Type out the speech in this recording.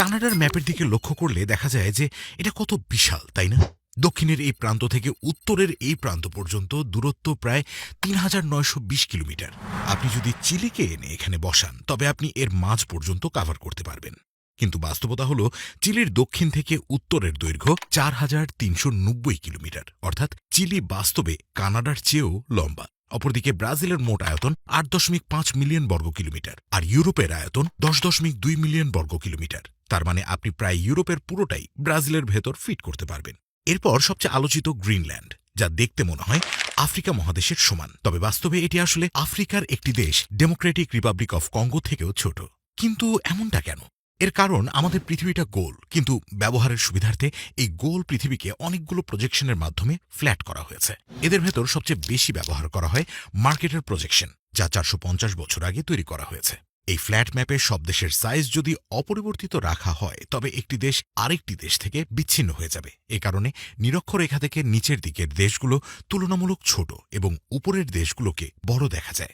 কানাডার ম্যাপের দিকে লক্ষ্য করলে দেখা যায় যে এটা কত বিশাল, তাই না? দক্ষিণের এই প্রান্ত থেকে উত্তরের এই প্রান্ত পর্যন্ত দূরত্ব প্রায় ৩,৯২০ কিলোমিটার। আপনি যদি চিলিকে এনে এখানে বসান তবে আপনি এর মাঝ পর্যন্ত কভার করতে পারবেন। কিন্তু বাস্তবতা হলো চিলির দক্ষিণ থেকে উত্তরের দৈর্ঘ্য ৪,৩৯০ কিলোমিটার, অর্থাৎ চিলি বাস্তবে কানাডার চেয়েও লম্বা। অপরদিকে ব্রাজিলের মোট আয়তন ৮.৫ মিলিয়ন বর্গ কিলোমিটার, আর ইউরোপের আয়তন ১০.২ মিলিয়ন বর্গ কিলোমিটার। তার মানে আপনি প্রায় ইউরোপের পুরোটাই ব্রাজিলের ভেতর ফিট করতে পারবেন। এরপর সবচেয়ে আলোচিত গ্রিনল্যান্ড, যা দেখতে মনে হয় আফ্রিকা মহাদেশের সমান, তবে বাস্তবে এটি আসলে আফ্রিকার একটি দেশ, ডেমোক্রেটিক রিপাবলিক অফ কঙ্গো থেকেও ছোট। কিন্তু এমনটা কেন? এর কারণ আমাদের পৃথিবীটা গোল, কিন্তু ব্যবহারের সুবিধার্থে এই গোল পৃথিবীকে অনেকগুলো প্রজেকশনের মাধ্যমে ফ্ল্যাট করা হয়েছে। এদের ভেতর সবচেয়ে বেশি ব্যবহার করা হয় মার্কেটের প্রজেকশন, যা ৪৫০ বছর আগে তৈরি করা হয়েছে। এই ফ্ল্যাট ম্যাপে সব দেশের সাইজ যদি অপরিবর্তিত রাখা হয় তবে একটি দেশ আরেকটি দেশ থেকে বিচ্ছিন্ন হয়ে যাবে। এ কারণে নিরক্ষরেখা থেকে নিচের দিকের দেশগুলো তুলনামূলক ছোট এবং উপরের দেশগুলোকে বড় দেখা যায়।